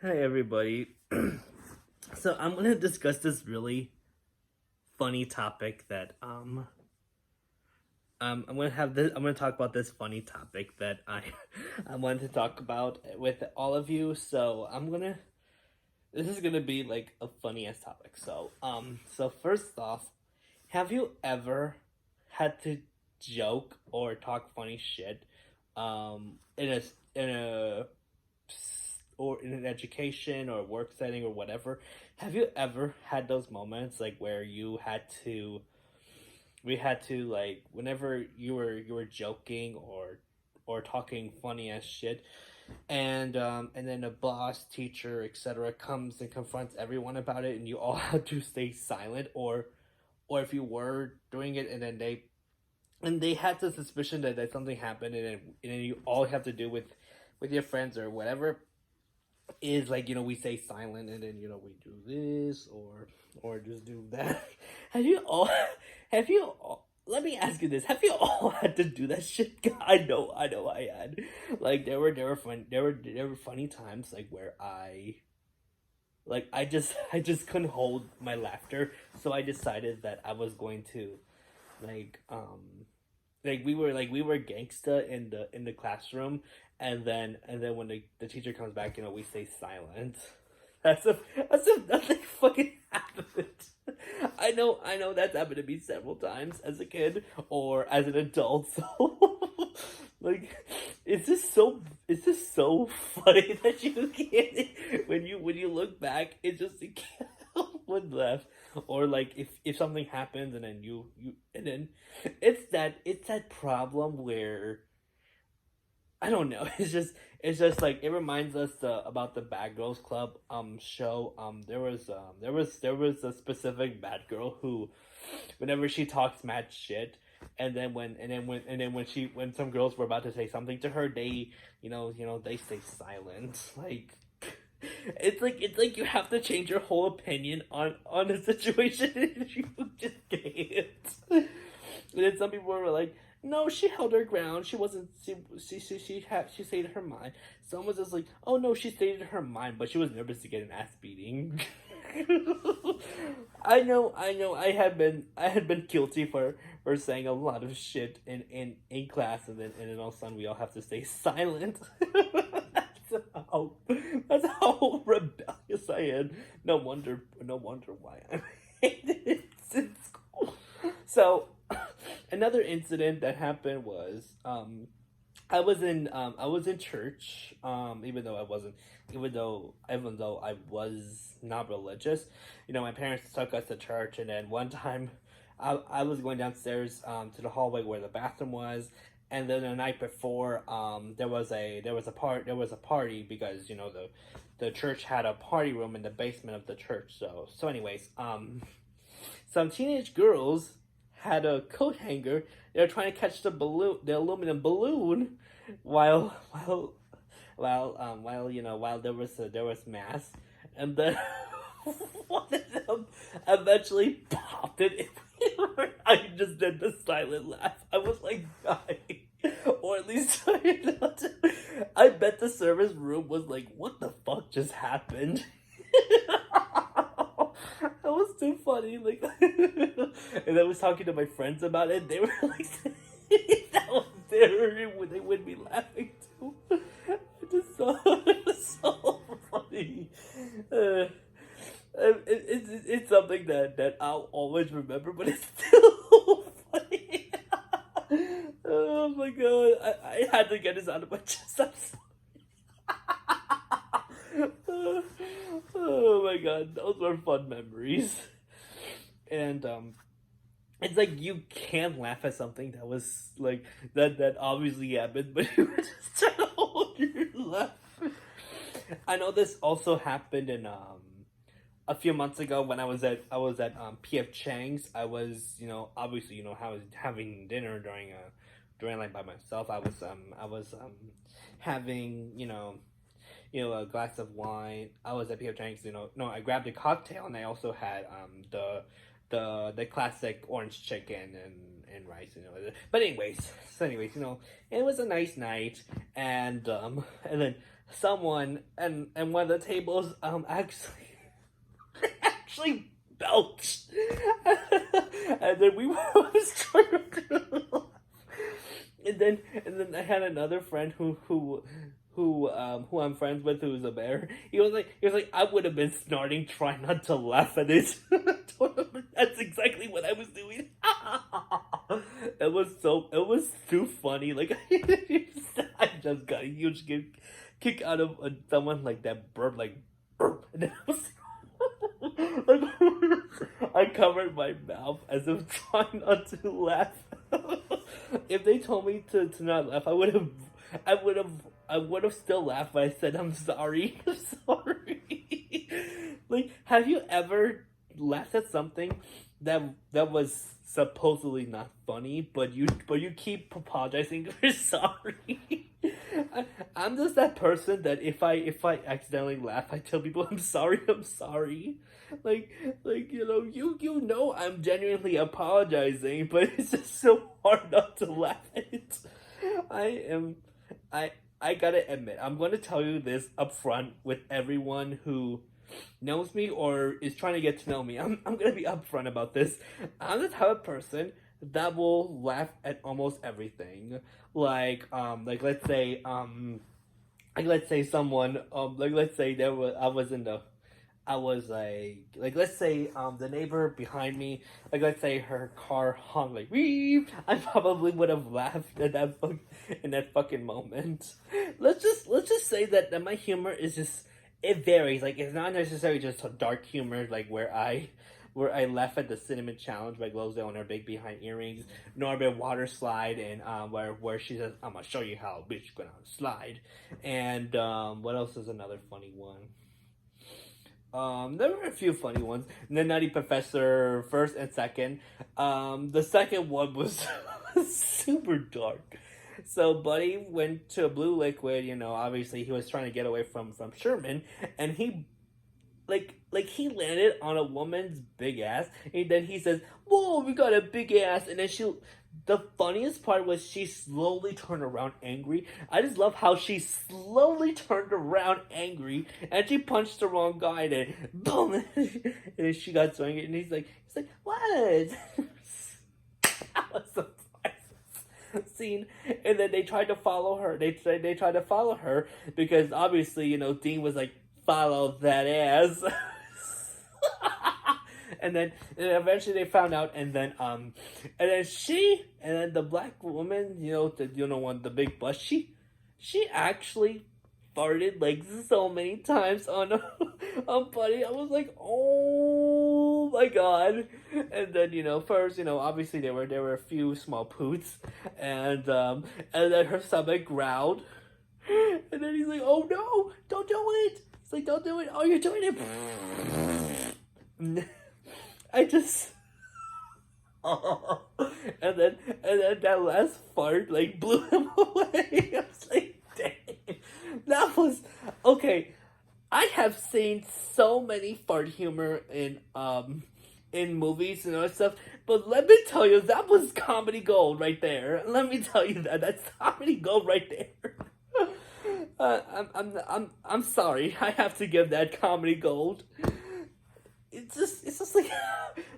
Hi everybody. So I'm gonna discuss this really funny topic that I'm gonna talk about this funny topic that I I wanted to talk about with all of you. So this is gonna be like a funny ass topic. So first off, have you ever had to joke or talk funny shit in a or in an education or work setting or whatever? Have you ever had those moments like where we had to like whenever you were joking or talking funny ass shit, and then a boss, teacher, etc. comes and confronts everyone about it, and you all have to stay silent, or if you were doing it and then they had the suspicion that something happened, and then you all have to do with your friends or whatever, is like, we say silent, and then we do this or just do that. have you all have you all Let me ask you this: have you all had to do that shit? I know I had. Like, there were funny times like where I just couldn't hold my laughter, so I decided that I was going to, like we were gangsta in the classroom, and then when the teacher comes back, we stay silent. That's if nothing fucking happened. I know that's happened to me several times as a kid or as an adult. So like, it's just so funny that you can't, when you look back, you can't help but laugh. Or like, if something happens, and then and then it's that problem where, I don't know. It's just like, it reminds us about the Bad Girls Club show. There was a specific bad girl who, whenever she talks mad shit, and then when some girls were about to say something to her, they stay silent. Like, it's like you have to change your whole opinion on a situation, and you just can't. And then some people were like, "No, she held her ground. She wasn't. She stayed her mind." Some was just like, "Oh no, she stayed her mind, but she was nervous to get an ass beating." I know. I had been guilty for saying a lot of shit in class, and then all of a sudden we all have to stay silent. how that's how rebellious I am. No wonder why I hated it in school. So, another incident that happened was, I was in church, even though I was not religious. My parents took us to church, and then one time I was going downstairs to the hallway where the bathroom was, and then the night before, there was a party, because the church had a party room in the basement of the church. So anyways, some teenage girls had a coat hanger. They were trying to catch the aluminum balloon, while there was mass, and then one of them eventually popped it. I just did the silent laugh. I was like dying, or at least trying not to. I bet the service room was like, "What the fuck just happened?" That was too funny. Like, and I was talking to my friends about it. They were like, that was they would be laughing too. I just saw it was so funny. It's something that I'll always remember, but it's still funny. Oh my god, I had to get this out of my chest. I'm sorry. Oh my god, those were fun memories. And it's like, you can't laugh at something that was like that obviously happened, but you were just trying to hold your laugh. I know this also happened in a few months ago when I was at PF Chang's. I was, obviously, I was having dinner during like by myself. I was having, a glass of wine. I was at PF Chang's. No, I grabbed a cocktail, and I also had the classic orange chicken and rice. But anyways, it was a nice night, and then someone and one of the tables actually belched, and then we was trying to, and then I had another friend who I'm friends with, who's a bear. He was like, I would have been snorting, trying not to laugh at it. That's exactly what I was doing. It was too funny. Like I just got a huge kick out of someone like that burp, like burp, and I was like, I covered my mouth as if trying not to laugh. If they told me to not laugh, I would have, I would have still laughed, but I said, I'm sorry. I'm sorry. Like, have you ever laughed at something that was supposedly not funny, but you keep apologizing for sorry? I'm just that person that if I accidentally laugh, I tell people I'm sorry, I'm sorry. Like you know I'm genuinely apologizing, but it's just so hard not to laugh at it. I am I I gotta admit, I'm gonna tell you this up front with everyone who knows me or is trying to get to know me. I'm gonna be upfront about this. I'm the type of person that will laugh at almost everything. Let's say someone let's say there was I was in the I was let's say the neighbor behind me, like let's say her car hung like beep, I probably would have laughed at in that fucking moment. Let's just say that my humor is just, it varies. Like it's not necessarily just a dark humor like where I laugh at the cinnamon challenge by Glozell and her big behind earrings, nor a water slide and where she says, I'm gonna show you how a bitch gonna slide. And what else is another funny one? There were a few funny ones. The Nutty Professor, first and second. The second one was super dark. So Buddy went to Blue Liquid. Obviously he was trying to get away from Sherman, and he landed on a woman's big ass, and then he says, "Whoa, we got a big ass," and then she. The funniest part was she slowly turned around angry. I just love how she slowly turned around angry, and she punched the wrong guy, and then boom, and then she got swinging, and he's like, what? That was the scene. And then they tried to follow her. They tried to follow her because obviously Dean was like, follow that ass. And then eventually they found out, and then the black woman, one, the big bust, she actually farted like so many times on on Buddy. I was like, oh my god. And then first, obviously there were a few small poots, and then her stomach growled, and then he's like, oh no, don't do it. It's like, don't do it. Oh, you're doing it. I just and then that last fart like blew him away. I was like, dang. That was okay. I have seen so many fart humor in movies and other stuff, but let me tell you, that was comedy gold right there. Let me tell you that's comedy gold right there. I'm sorry. I have to give that comedy gold. It's just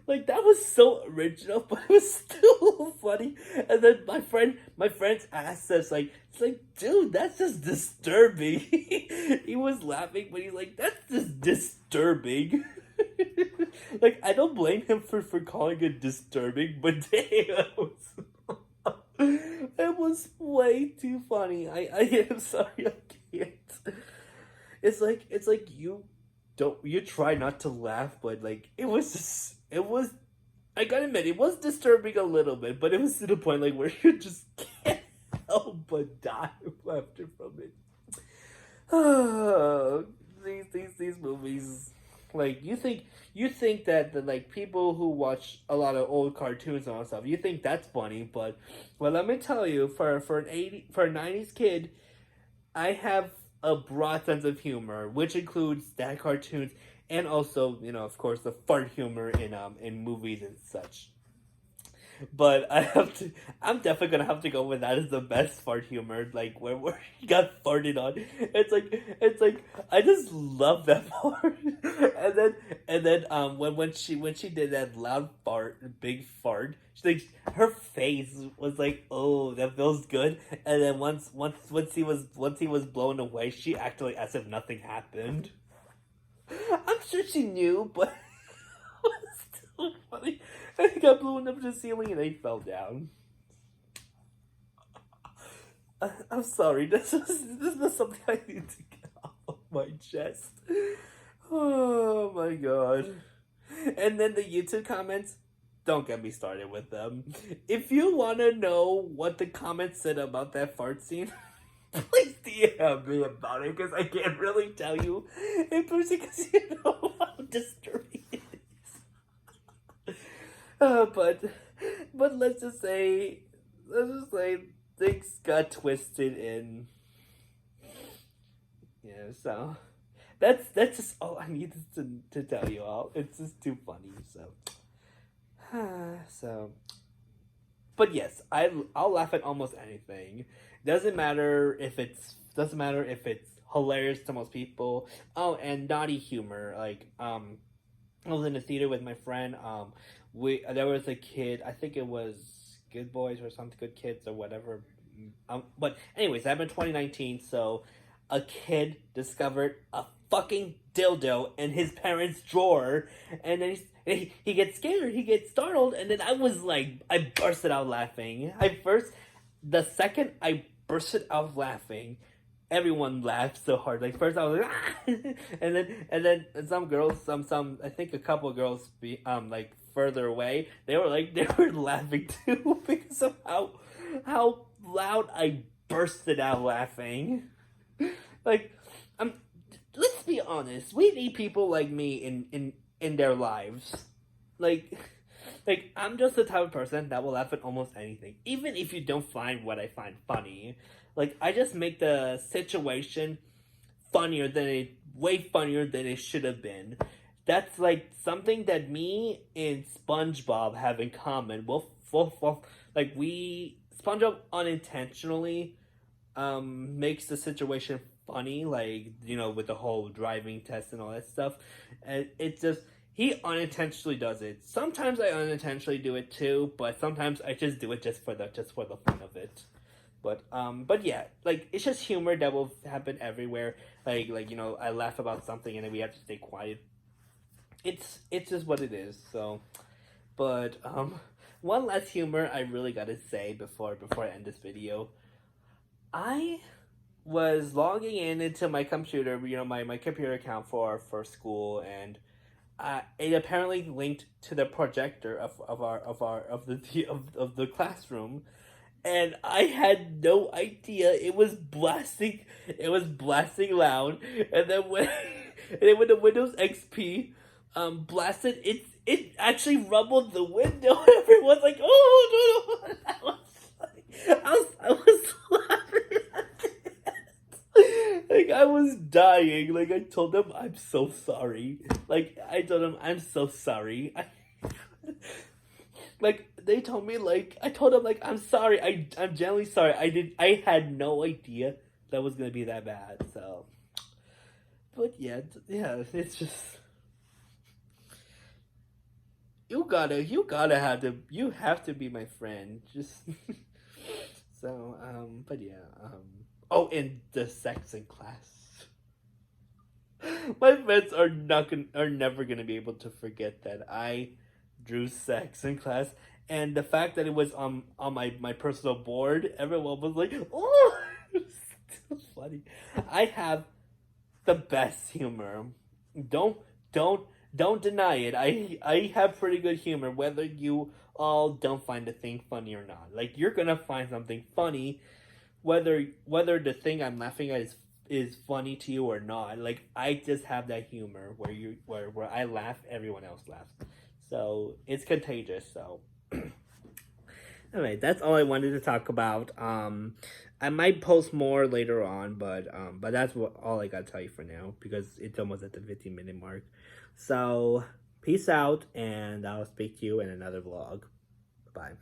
like that was so original, but it was still funny. And then my friend's asked us it's like, dude, that's just disturbing. He was laughing, but he's like, that's just disturbing. Like, I don't blame him for calling it disturbing, but damn, it was way too funny. I am sorry, I can't. It's like you try not to laugh, but it was I gotta admit, it was disturbing a little bit, but it was to the point where you just can't help but die of laughter from it. Oh, these movies, you think that the people who watch a lot of old cartoons and all that stuff, you think that's funny, but let me tell you, for a 90s kid, I have a broad sense of humor, which includes that cartoons and also, of course, the fart humor in movies and such. but I'm definitely gonna have to go with that as the best fart humor, like where he got farted on. It's like I just love that part. And then when she did that loud fart, big fart, she like her face was like, oh, that feels good. And then once he was blown away, she acted like as if nothing happened. I'm sure she knew, but it was still funny. And he got blown up to the ceiling and he fell down. I'm sorry. This was something I need to get off of my chest. Oh my god. And then the YouTube comments. Don't get me started with them. If you want to know what the comments said about that fart scene, please DM me about it because I can't really tell you in person because you know how disturbing it is. But let's just say things got twisted in. Yeah, so that's just all I needed to tell you all. It's just too funny. So but yes, I'll laugh at almost anything. Doesn't matter if it's hilarious to most people. Oh, and naughty humor. Like I was in the theater with my friend. We there was a kid. I think it was Good Boys or something, Good Kids or whatever. But anyways, that happened in 2019. So a kid discovered a fucking dildo in his parents' drawer, and then he gets scared, he gets startled, and then I was like, I bursted out laughing. The second I bursted out laughing, everyone laughed so hard. Like first I was like, ah! and then some girls, some I think a couple girls like further away, they were laughing too because of how loud I bursted out laughing. Like I'm let's be honest, we need people like me in their lives. Like I'm just the type of person that will laugh at almost anything, even if you don't find what I find funny. Like I just make the situation way funnier than it should have been. That's like something that me and SpongeBob have in common. Like we SpongeBob unintentionally makes the situation funny, like with the whole driving test and all that stuff. And it just he unintentionally does it. Sometimes I unintentionally do it too, but sometimes I just do it just for the fun of it. But yeah, like it's just humor that will happen everywhere. Like I laugh about something and then we have to stay quiet. It's just what it is. So, but one last humor I really gotta say before I end this video. I was logging in into my computer, my computer account for school, and it apparently linked to the projector of the classroom, and I had no idea it was blasting loud, and then when the Windows XP blasted, it actually rumbled the window. Everyone's like, oh no, no. I was laughing at it. Like I was dying. Like I told them I'm so sorry. Like I told them I'm so sorry. Like they told me, like I told them, like I'm sorry. I'm genuinely sorry. I had no idea that was gonna be that bad. So, but yeah, it's just you have to be my friend. Just so but yeah oh, and the sex in class. My friends are never gonna be able to forget that I drew sex in class, and the fact that it was on my personal board, everyone was like, "Oh, it's so funny." I have the best humor. Don't don't don't deny it. I have pretty good humor, whether you all don't find the thing funny or not. Like you're gonna find something funny, whether the thing I'm laughing at is funny to you or not. Like I just have that humor where I laugh, everyone else laughs. So it's contagious. So anyway, that's all I wanted to talk about. I might post more later on, but that's all I gotta tell you for now because it's almost at the 15-minute mark. So peace out, and I'll speak to you in another vlog. Bye.